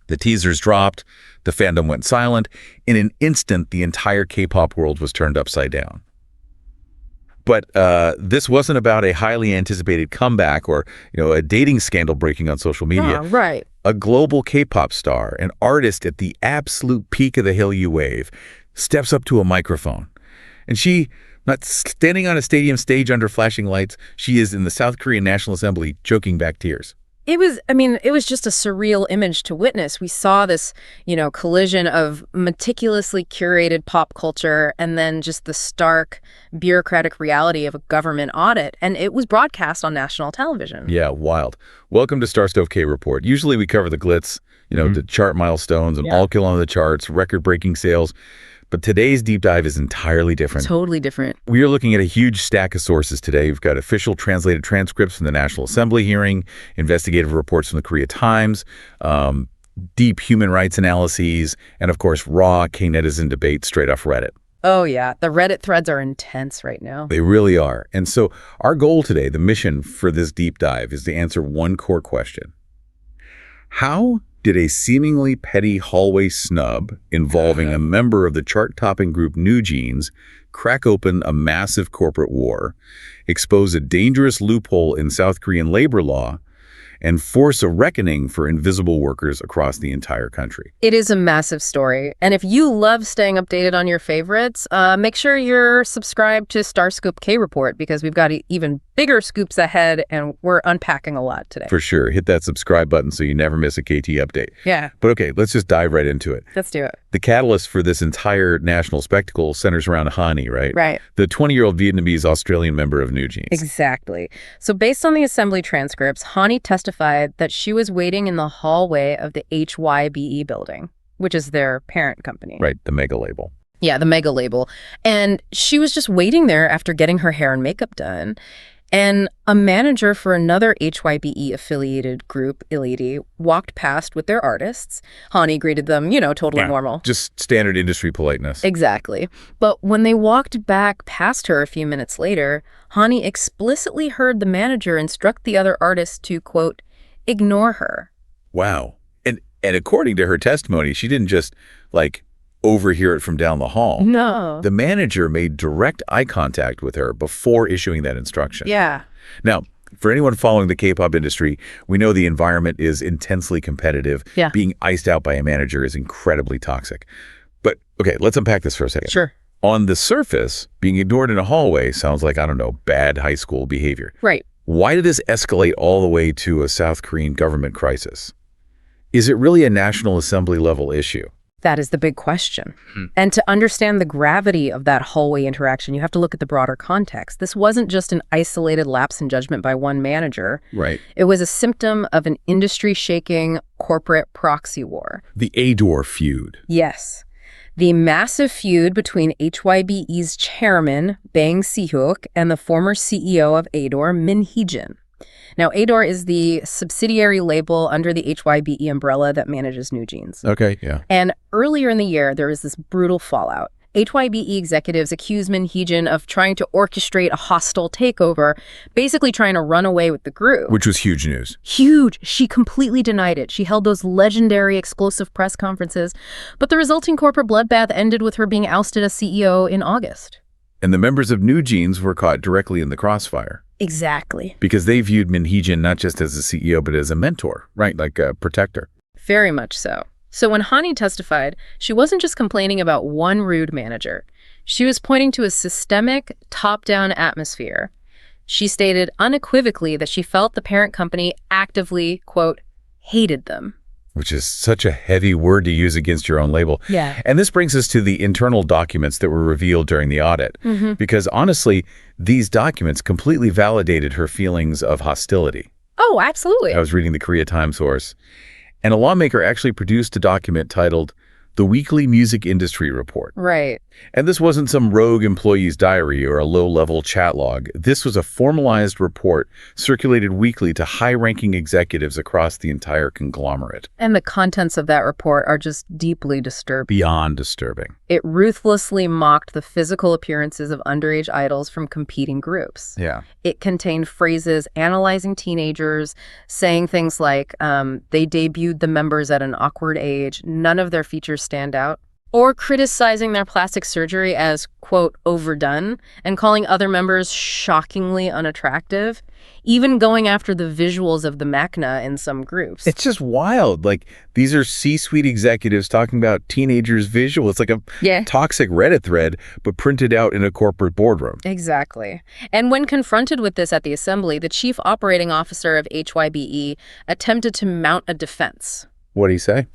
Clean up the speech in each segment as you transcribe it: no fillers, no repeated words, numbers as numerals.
The teasers dropped, the fandom went silent. In an instant, the entire K-pop world was turned upside down. But this wasn't about a highly anticipated comeback or, a dating scandal breaking on social media. Oh, right. A global K-pop star, an artist at the absolute peak of the Hallyu wave, steps up to a microphone. And she, not standing on a stadium stage under flashing lights, she is in the South Korean National Assembly choking back tears. It was just a surreal image to witness. We saw this, collision of meticulously curated pop culture and then just the stark bureaucratic reality of a government audit. And it was broadcast on national television. Yeah, wild. Welcome to Star Stove K Report. Usually we cover the glitz, the chart milestones and all kill on the charts, record-breaking sales. But today's deep dive is entirely different. Totally different. We are looking at a huge stack of sources today. We've got official translated transcripts from the National Assembly hearing, investigative reports from the Korea Times, deep human rights analyses, and of course, raw K-netizen debate straight off Reddit. Oh, yeah. The Reddit threads are intense right now. They really are. And so our goal today, the mission for this deep dive, is to answer one core question. How did a seemingly petty hallway snub involving a member of the chart-topping group NewJeans crack open a massive corporate war, expose a dangerous loophole in South Korean labor law, and force a reckoning for invisible workers across the entire country? It is a massive story. And if you love staying updated on your favorites, make sure you're subscribed to Star Scoop K Report because we've got even bigger scoops ahead and we're unpacking a lot today. For sure. Hit that subscribe button so you never miss a KT update. Yeah. But okay, let's just dive right into it. Let's do it. The catalyst for this entire national spectacle centers around Hanni, right? Right. The 20-year-old Vietnamese-Australian member of NewJeans. Exactly. So based on the assembly transcripts, Hanni testified that she was waiting in the hallway of the HYBE building, which is their parent company. Right, the mega label. Yeah, the mega label. And she was just waiting there after getting her hair and makeup done. And a manager for another HYBE-affiliated group, lady, walked past with their artists. Hanni greeted them, totally normal. Just standard industry politeness. Exactly. But when they walked back past her a few minutes later, Hanni explicitly heard the manager instruct the other artists to, quote, ignore her. Wow. And according to her testimony, she didn't just, overhear it from down the hall. No. The manager made direct eye contact with her before issuing that instruction. Yeah. Now, for anyone following the K-pop industry, we know the environment is intensely competitive. Yeah. Being iced out by a manager is incredibly toxic. But, okay, let's unpack this for a second. Sure. On the surface, being ignored in a hallway sounds like, bad high school behavior. Right. Why did this escalate all the way to a South Korean government crisis? Is it really a National Assembly level issue? That is the big question. And to understand the gravity of that hallway interaction, you have to look at the broader context. This wasn't just an isolated lapse in judgment by one manager. Right. It was a symptom of an industry-shaking corporate proxy war. The ADOR feud. Yes. The massive feud between HYBE's chairman, Bang Si-hyuk, and the former CEO of ADOR, Min Hee-jin. Now, ADOR is the subsidiary label under the HYBE umbrella that manages NewJeans. Okay, yeah. And earlier in the year, there was this brutal fallout. HYBE executives accused Min Hee-jin of trying to orchestrate a hostile takeover, basically trying to run away with the group. Which was huge news. Huge. She completely denied it. She held those legendary explosive press conferences. But the resulting corporate bloodbath ended with her being ousted as CEO in August. And the members of NewJeans were caught directly in the crossfire. Exactly. Because they viewed Min Hee-jin not just as a CEO, but as a mentor, right? Like a protector. Very much so. So when Hanni testified, she wasn't just complaining about one rude manager. She was pointing to a systemic, top-down atmosphere. She stated unequivocally that she felt the parent company actively, quote, hated them. Which is such a heavy word to use against your own label. Yeah. And this brings us to the internal documents that were revealed during the audit. Because honestly, these documents completely validated her feelings of hostility. Oh, absolutely. I was reading the Korea Times source. And a lawmaker actually produced a document titled the weekly music industry report. Right. And this wasn't some rogue employee's diary or a low-level chat log. This was a formalized report circulated weekly to high-ranking executives across the entire conglomerate. And the contents of that report are just deeply disturbing. Beyond disturbing. It ruthlessly mocked the physical appearances of underage idols from competing groups. Yeah. It contained phrases analyzing teenagers, saying things like, they debuted the members at an awkward age, none of their features stand out, or criticizing their plastic surgery as, quote, overdone, and calling other members shockingly unattractive, even going after the visuals of the macna in some groups. It's just wild. Like, these are C-suite executives talking about teenagers' visual. It's like a toxic Reddit thread, but printed out in a corporate boardroom. Exactly. And when confronted with this at the assembly, the chief operating officer of HYBE attempted to mount a defense. What'd he say?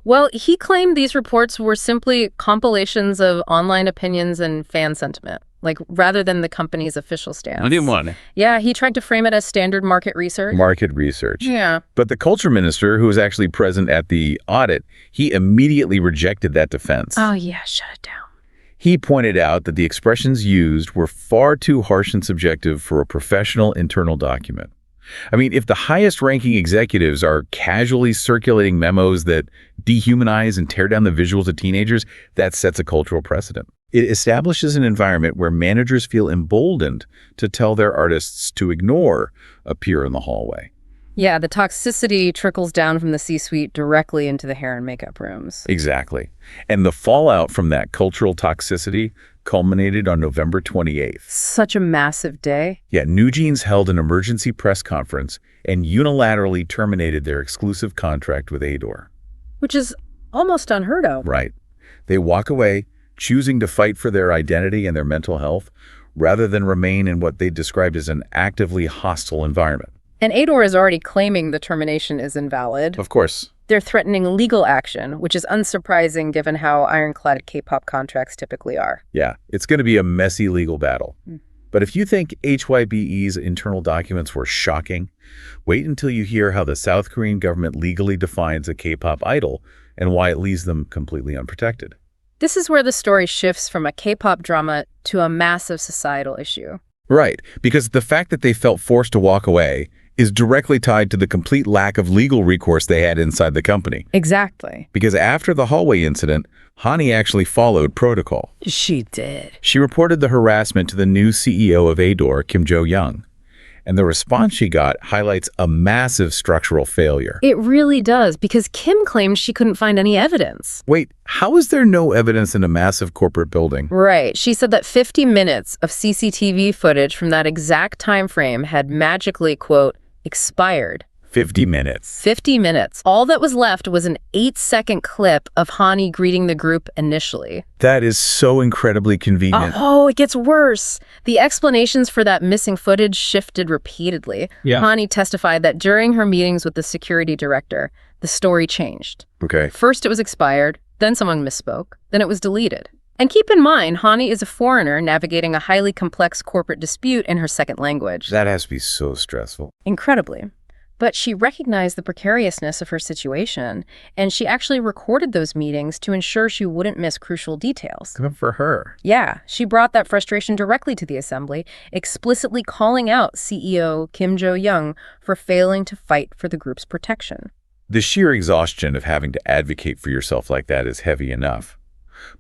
Well, he claimed these reports were simply compilations of online opinions and fan sentiment, like rather than the company's official stance. I didn't want it. Yeah, he tried to frame it as standard market research. Market research. Yeah. But the culture minister, who was actually present at the audit, he immediately rejected that defense. Oh, yeah, shut it down. He pointed out that the expressions used were far too harsh and subjective for a professional internal document. I mean, if the highest-ranking executives are casually circulating memos that dehumanize and tear down the visuals of teenagers, that sets a cultural precedent. It establishes an environment where managers feel emboldened to tell their artists to ignore a peer in the hallway. Yeah, the toxicity trickles down from the C-suite directly into the hair and makeup rooms. Exactly. And the fallout from that cultural toxicity culminated on November 28th. Such a massive day. Yeah, NewJeans held an emergency press conference and unilaterally terminated their exclusive contract with ADOR. Which is almost unheard of. Right. They walk away, choosing to fight for their identity and their mental health, rather than remain in what they described as an actively hostile environment. And ADOR is already claiming the termination is invalid. Of course. They're threatening legal action, which is unsurprising given how ironclad K-pop contracts typically are. Yeah, it's going to be a messy legal battle. But if you think HYBE's internal documents were shocking, wait until you hear how the South Korean government legally defines a K-pop idol and why it leaves them completely unprotected. This is where the story shifts from a K-pop drama to a massive societal issue. Right, because the fact that they felt forced to walk away is directly tied to the complete lack of legal recourse they had inside the company. Exactly. Because after the hallway incident, Hanni actually followed protocol. She did. She reported the harassment to the new CEO of ADOR, Joo-young. And the response she got highlights a massive structural failure. It really does, because Kim claimed she couldn't find any evidence. Wait, how is there no evidence in a massive corporate building? Right. She said that 50 minutes of CCTV footage from that exact time frame had magically, quote, expired. 50 minutes. 50 minutes. All that was left was an 8-second clip of Hanni greeting the group initially. That is so incredibly convenient. Oh, it gets worse. The explanations for that missing footage shifted repeatedly. Yeah. Hanni testified that during her meetings with the security director, the story changed. Okay. First it was expired, then someone misspoke, then it was deleted. And keep in mind, Hanni is a foreigner navigating a highly complex corporate dispute in her second language. That has to be so stressful. Incredibly. But she recognized the precariousness of her situation, and she actually recorded those meetings to ensure she wouldn't miss crucial details. Good for her. Yeah, she brought that frustration directly to the assembly, explicitly calling out CEO Kim Joo-young for failing to fight for the group's protection. The sheer exhaustion of having to advocate for yourself like that is heavy enough.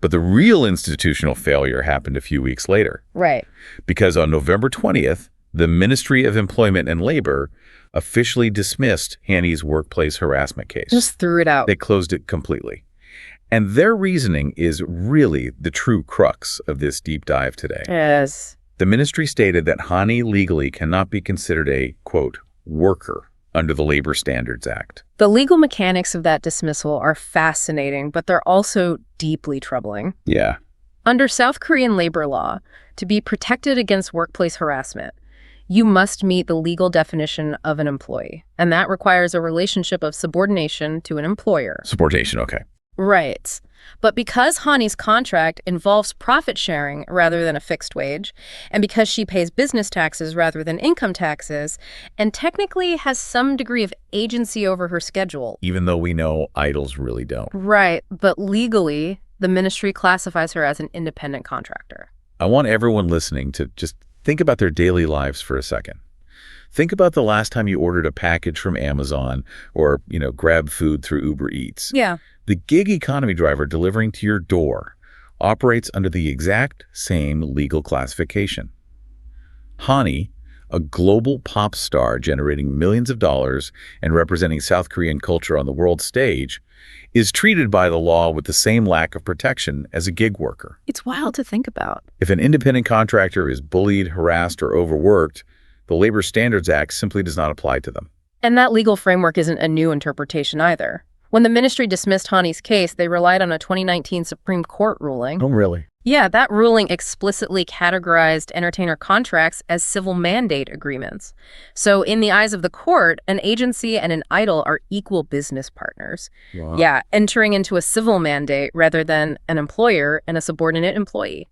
But the real institutional failure happened a few weeks later. Right. Because on November 20th, the Ministry of Employment and Labor officially dismissed Hanni's workplace harassment case. Just threw it out. They closed it completely. And their reasoning is really the true crux of this deep dive today. Yes. The ministry stated that Hanni legally cannot be considered a, quote, worker under the Labor Standards Act. The legal mechanics of that dismissal are fascinating, but they're also deeply troubling. Yeah. Under South Korean labor law, to be protected against workplace harassment, you must meet the legal definition of an employee, and that requires a relationship of subordination to an employer. Subordination, okay. Right. But because Hanni's contract involves profit sharing rather than a fixed wage, and because she pays business taxes rather than income taxes, and technically has some degree of agency over her schedule. Even though we know idols really don't. Right, but legally, the ministry classifies her as an independent contractor. I want everyone listening to just think about their daily lives for a second. Think about the last time you ordered a package from Amazon or, grabbed food through Uber Eats. Yeah. The gig economy driver delivering to your door operates under the exact same legal classification. Hanni, a global pop star generating millions of dollars and representing South Korean culture on the world stage, is treated by the law with the same lack of protection as a gig worker. It's wild to think about. If an independent contractor is bullied, harassed, or overworked, the Labor Standards Act simply does not apply to them. And that legal framework isn't a new interpretation either. When the ministry dismissed Hanni's case, they relied on a 2019 Supreme Court ruling. Oh, really? Yeah, that ruling explicitly categorized entertainer contracts as civil mandate agreements. So in the eyes of the court, an agency and an idol are equal business partners. Wow. Yeah, entering into a civil mandate rather than an employer and a subordinate employee.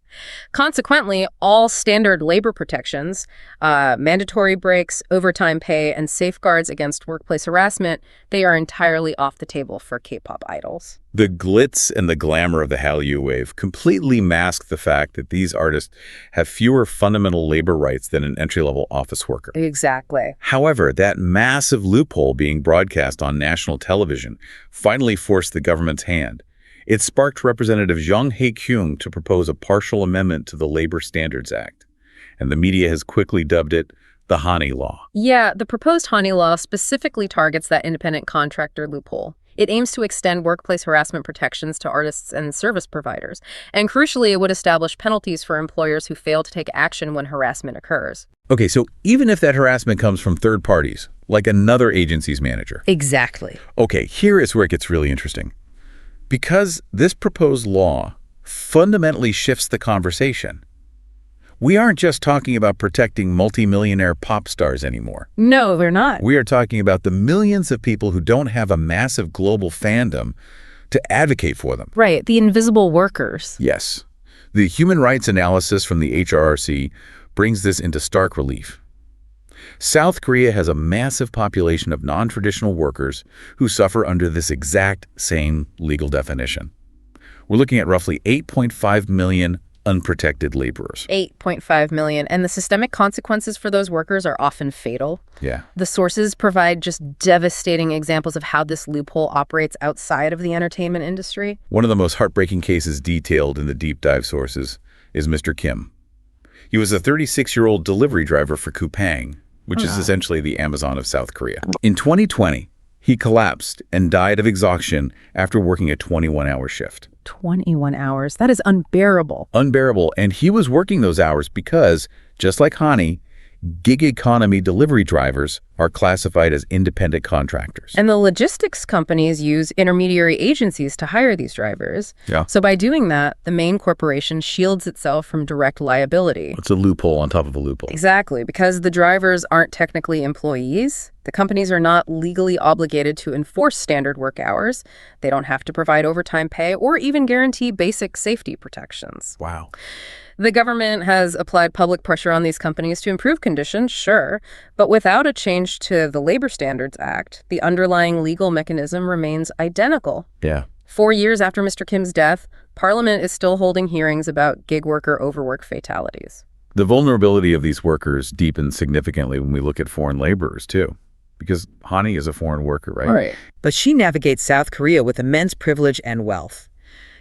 Consequently, all standard labor protections, mandatory breaks, overtime pay, and safeguards against workplace harassment, they are entirely off the table for K-pop idols. The glitz and the glamour of the Hallyu wave completely mask the fact that these artists have fewer fundamental labor rights than an entry-level office worker. Exactly. However, that massive loophole being broadcast on national television finally forced the government's hand. It sparked Representative Jung Hae-kyung to propose a partial amendment to the Labor Standards Act, and the media has quickly dubbed it the Hanni Law. Yeah, the proposed Hanni Law specifically targets that independent contractor loophole. It aims to extend workplace harassment protections to artists and service providers, and crucially, it would establish penalties for employers who fail to take action when harassment occurs. Okay, so even if that harassment comes from third parties, like another agency's manager. Exactly. Okay, here is where it gets really interesting. Because this proposed law fundamentally shifts the conversation. We aren't just talking about protecting multimillionaire pop stars anymore. No, they're not. We are talking about the millions of people who don't have a massive global fandom to advocate for them. Right, the invisible workers. Yes. The human rights analysis from the HRRC brings this into stark relief. South Korea has a massive population of non-traditional workers who suffer under this exact same legal definition. We're looking at roughly 8.5 million unprotected laborers. 8.5 million. And the systemic consequences for those workers are often fatal. Yeah. The sources provide just devastating examples of how this loophole operates outside of the entertainment industry. One of the most heartbreaking cases detailed in the deep dive sources is Mr. Kim. He was a 36-year-old delivery driver for Coupang, which is essentially the Amazon of South Korea. In 2020, he collapsed and died of exhaustion after working a 21-hour shift. 21 hours. That is unbearable. Unbearable, and he was working those hours because, just like Hanni, gig economy delivery drivers are classified as independent contractors. And the logistics companies use intermediary agencies to hire these drivers. Yeah. So by doing that, the main corporation shields itself from direct liability. It's a loophole on top of a loophole. Exactly. Because the drivers aren't technically employees, the companies are not legally obligated to enforce standard work hours. They don't have to provide overtime pay or even guarantee basic safety protections. Wow. The government has applied public pressure on these companies to improve conditions, sure, but without a change to the Labor Standards Act, the underlying legal mechanism remains identical. Yeah. 4 years after Mr. Kim's death, Parliament is still holding hearings about gig worker overwork fatalities. The vulnerability of these workers deepens significantly when we look at foreign laborers, too, because Hanni is a foreign worker, right? Right. But she navigates South Korea with immense privilege and wealth.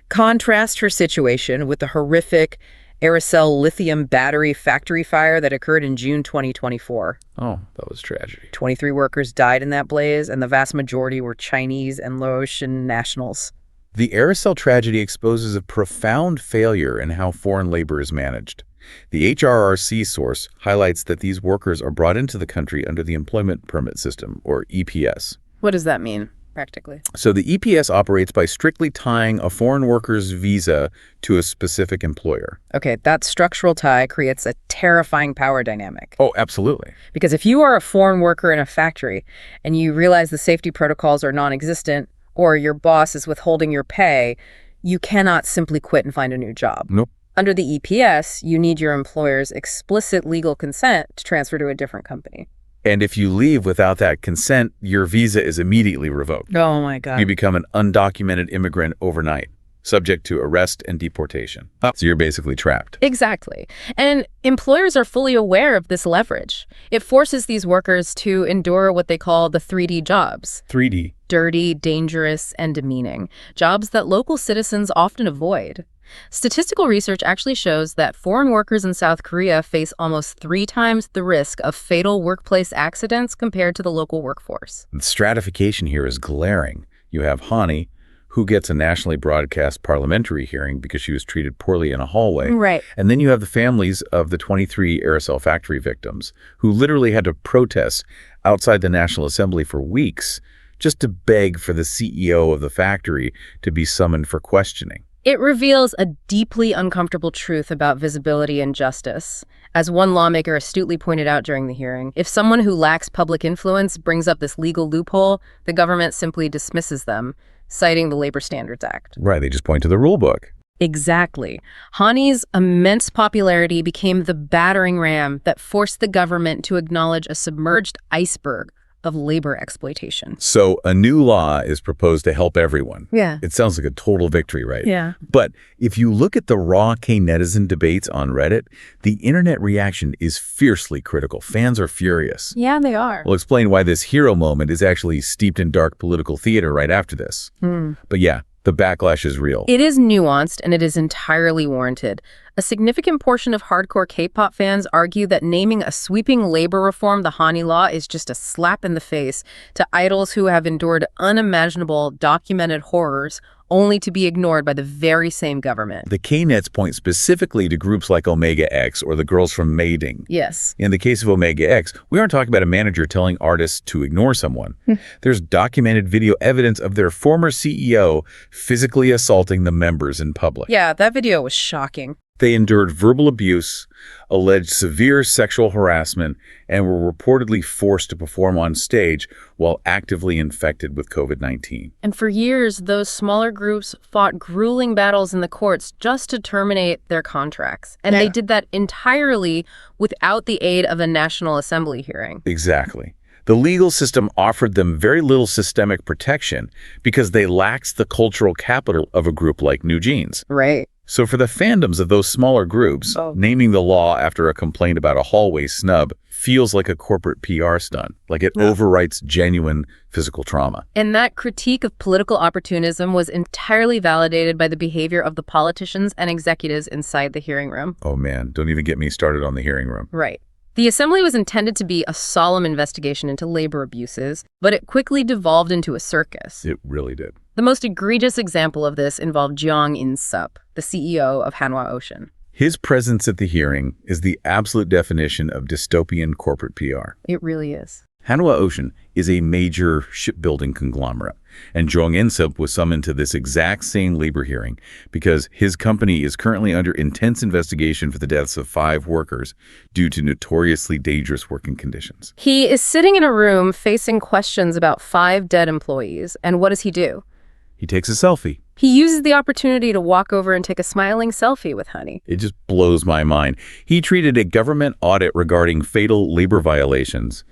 Contrast her situation with the horrific aerosol lithium battery factory fire that occurred in June 2024. Oh, that was tragedy. 23 workers died in that blaze, and the vast majority were Chinese and Laotian nationals. The aerosol tragedy exposes a profound failure in how foreign labor is managed. The HRRC source highlights that these workers are brought into the country under the Employment Permit System, or EPS. What does that mean, practically? So the EPS operates by strictly tying a foreign worker's visa to a specific employer. Okay, that structural tie creates a terrifying power dynamic. Oh, absolutely. Because if you are a foreign worker in a factory and you realize the safety protocols are non-existent, or your boss is withholding your pay, you cannot simply quit and find a new job. Nope. Under the EPS, you need your employer's explicit legal consent to transfer to a different company. And if you leave without that consent, your visa is immediately revoked. Oh my God. You become an undocumented immigrant overnight, subject to arrest and deportation. So you're basically trapped. Exactly. And employers are fully aware of this leverage. It forces these workers to endure what they call the 3D jobs. 3D. Dirty, dangerous, and demeaning. Jobs that local citizens often avoid. Statistical research actually shows that foreign workers in South Korea face almost 3 times the risk of fatal workplace accidents compared to the local workforce. The stratification here is glaring. You have Hanni, who gets a nationally broadcast parliamentary hearing because she was treated poorly in a hallway. Right. And then you have the families of the 23 aerosol factory victims who literally had to protest outside the National Assembly for weeks just to beg for the CEO of the factory to be summoned for questioning. It reveals a deeply uncomfortable truth about visibility and justice. As one lawmaker astutely pointed out during the hearing, if someone who lacks public influence brings up this legal loophole, the government simply dismisses them, citing the Labor Standards Act. Right, they just point to the rule book. Exactly. Hanni's immense popularity became the battering ram that forced the government to acknowledge a submerged iceberg of labor exploitation. So a new law is proposed to help everyone. Yeah. It sounds like a total victory, right? Yeah. But if you look at the raw K-netizen debates on Reddit, the internet reaction is fiercely critical. Fans are furious. Yeah, they are. We'll explain why this hero moment is actually steeped in dark political theater right after this. But yeah, the backlash is real. It is nuanced and it is entirely warranted. A significant portion of hardcore K-pop fans argue that naming a sweeping labor reform the Hanni Law is just a slap in the face to idols who have endured unimaginable documented horrors only to be ignored by the very same government. The K-nets point specifically to groups like Omega X or the girls from Mating. Yes. In the case of Omega X, we aren't talking about a manager telling artists to ignore someone. There's documented video evidence of their former CEO physically assaulting the members in public. Yeah, that video was shocking. They endured verbal abuse, alleged severe sexual harassment, and were reportedly forced to perform on stage while actively infected with COVID-19. And for years, those smaller groups fought grueling battles in the courts just to terminate their contracts. And they did that entirely without the aid of a National Assembly hearing. Exactly. The legal system offered them very little systemic protection because they lacked the cultural capital of a group like NewJeans. Right. So for the fandoms of those smaller groups, naming the law after a complaint about a hallway snub feels like a corporate PR stunt, like it overwrites genuine physical trauma. And that critique of political opportunism was entirely validated by the behavior of the politicians and executives inside the hearing room. Oh man, don't even get me started on the hearing room. Right. The assembly was intended to be a solemn investigation into labor abuses, but it quickly devolved into a circus. It really did. The most egregious example of this involved Joo-young, the CEO of Hanwha Ocean. His presence at the hearing is the absolute definition of dystopian corporate PR. It really is. Hanwha Ocean is a major shipbuilding conglomerate, and Joo-young was summoned to this exact same labor hearing because his company is currently under intense investigation for the deaths of 5 workers due to notoriously dangerous working conditions. He is sitting in a room facing questions about 5 dead employees, and what does he do? He takes a selfie. He uses the opportunity to walk over and take a smiling selfie with Hanni. It just blows my mind. He treated a government audit regarding fatal labor violations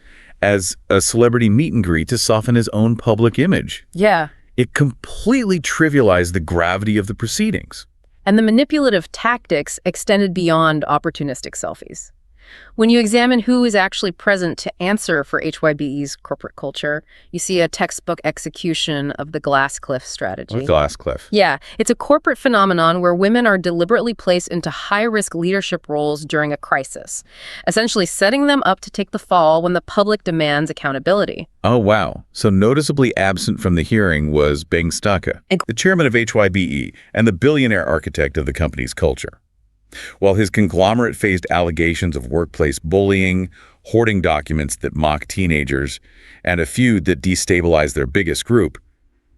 as a celebrity meet and greet to soften his own public image. Yeah. It completely trivialized the gravity of the proceedings. And the manipulative tactics extended beyond opportunistic selfies. When you examine who is actually present to answer for HYBE's corporate culture, you see a textbook execution of the glass cliff strategy. Glass cliff. Yeah, it's a corporate phenomenon where women are deliberately placed into high-risk leadership roles during a crisis, essentially setting them up to take the fall when the public demands accountability. Oh, wow. So noticeably absent from the hearing was Beng Staka, the chairman of HYBE and the billionaire architect of the company's culture. While his conglomerate faced allegations of workplace bullying, hoarding documents that mock teenagers, and a feud that destabilized their biggest group,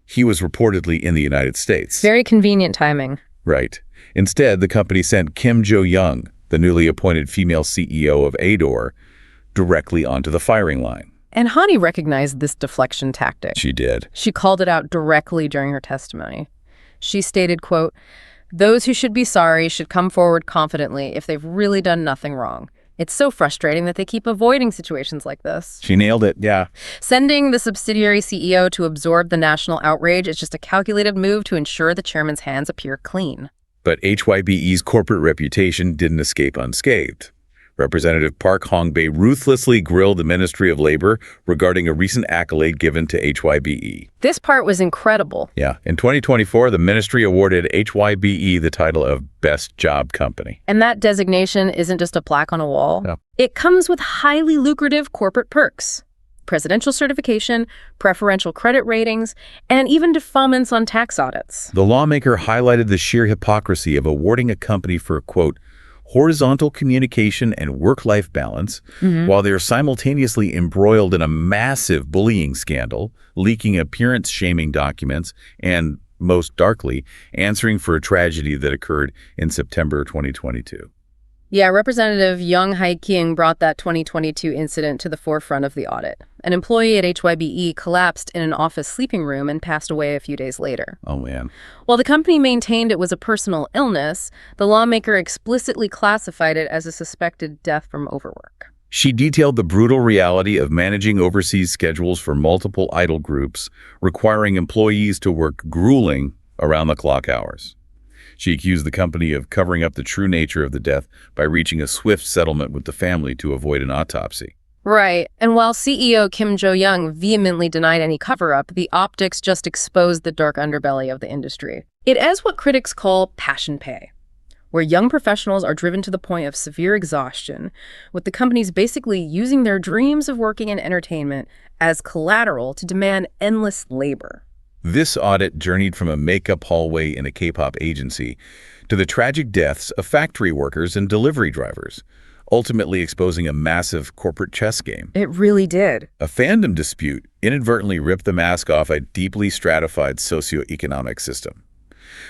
he was reportedly in the United States. Very convenient timing. Right. Instead, the company sent Kim Joo-young, the newly appointed female CEO of ADOR, directly onto the firing line. And Hanni recognized this deflection tactic. She did. She called it out directly during her testimony. She stated, quote, "Those who should be sorry should come forward confidently if they've really done nothing wrong. It's so frustrating that they keep avoiding situations like this." She nailed it, yeah. Sending the subsidiary CEO to absorb the national outrage is just a calculated move to ensure the chairman's hands appear clean. But HYBE's corporate reputation didn't escape unscathed. Representative Park Hong-bae ruthlessly grilled the Ministry of Labor regarding a recent accolade given to HYBE. This part was incredible. Yeah. In 2024, the ministry awarded HYBE the title of Best Job Company. And that designation isn't just a plaque on a wall. No. It comes with highly lucrative corporate perks. Presidential certification, preferential credit ratings, and even deferments on tax audits. The lawmaker highlighted the sheer hypocrisy of awarding a company for, quote, horizontal communication and work-life balance, while they're simultaneously embroiled in a massive bullying scandal, leaking appearance-shaming documents, and, most darkly, answering for a tragedy that occurred in September 2022. Yeah, Representative Yoo-young brought that 2022 incident to the forefront of the audit. An employee at HYBE collapsed in an office sleeping room and passed away a few days later. Oh, man. While the company maintained it was a personal illness, the lawmaker explicitly classified it as a suspected death from overwork. She detailed the brutal reality of managing overseas schedules for multiple idol groups, requiring employees to work grueling around-the-clock hours. She accused the company of covering up the true nature of the death by reaching a swift settlement with the family to avoid an autopsy. Right. And while CEO Joo-young vehemently denied any cover-up, the optics just exposed the dark underbelly of the industry. It is what critics call passion pay, where young professionals are driven to the point of severe exhaustion, with the companies basically using their dreams of working in entertainment as collateral to demand endless labor. This audit journeyed from a makeup hallway in a K-pop agency to the tragic deaths of factory workers and delivery drivers, ultimately exposing a massive corporate chess game. It really did. A fandom dispute inadvertently ripped the mask off a deeply stratified socioeconomic system.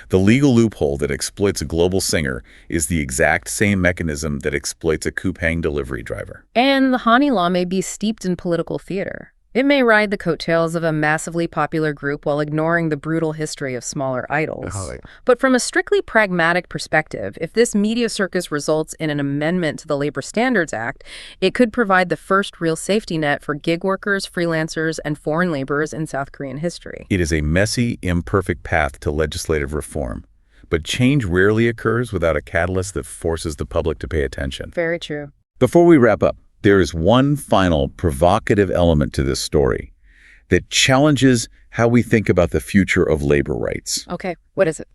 The legal loophole that exploits a global singer is the exact same mechanism that exploits a Coupang delivery driver. And the Hanni Law may be steeped in political theater. It may ride the coattails of a massively popular group while ignoring the brutal history of smaller idols. But from a strictly pragmatic perspective, if this media circus results in an amendment to the Labor Standards Act, it could provide the first real safety net for gig workers, freelancers, and foreign laborers in South Korean history. It is a messy, imperfect path to legislative reform. But change rarely occurs without a catalyst that forces the public to pay attention. Very true. Before we wrap up, there is one final provocative element to this story that challenges how we think about the future of labor rights. Okay, what is it?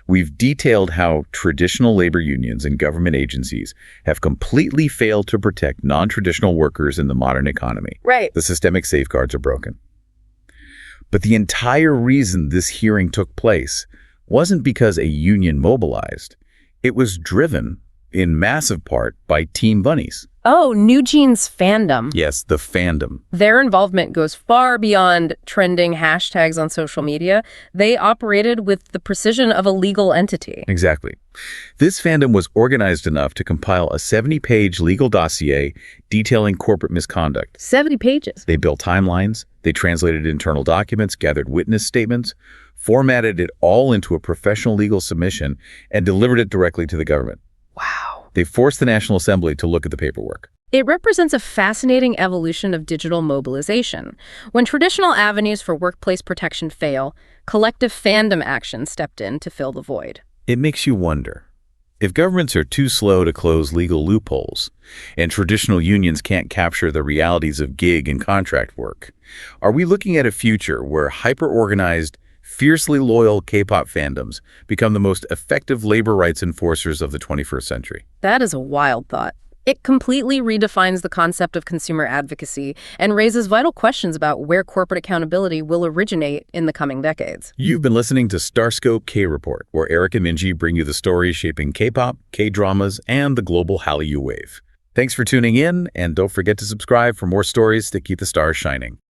We've detailed how traditional labor unions and government agencies have completely failed to protect non-traditional workers in the modern economy. Right. The systemic safeguards are broken. But the entire reason this hearing took place wasn't because a union mobilized. It was driven, in massive part, by Team Bunnies. Oh, NewJeans fandom. Yes, the fandom. Their involvement goes far beyond trending hashtags on social media. They operated with the precision of a legal entity. Exactly. This fandom was organized enough to compile a 70-page legal dossier detailing corporate misconduct. 70 pages. They built timelines, they translated internal documents, gathered witness statements, formatted it all into a professional legal submission, and delivered it directly to the government. Wow. They forced the National Assembly to look at the paperwork. It represents a fascinating evolution of digital mobilization. When traditional avenues for workplace protection fail, collective fandom action stepped in to fill the void. It makes you wonder, if governments are too slow to close legal loopholes, and traditional unions can't capture the realities of gig and contract work, are we looking at a future where hyper-organized, fiercely loyal K-pop fandoms become the most effective labor rights enforcers of the 21st century? That is a wild thought. It completely redefines the concept of consumer advocacy and raises vital questions about where corporate accountability will originate in the coming decades. You've been listening to Starscope K-Report, where Eric and Minji bring you the stories shaping K-pop, K-dramas, and the global Hallyu wave. Thanks for tuning in, and don't forget to subscribe for more stories that keep the stars shining.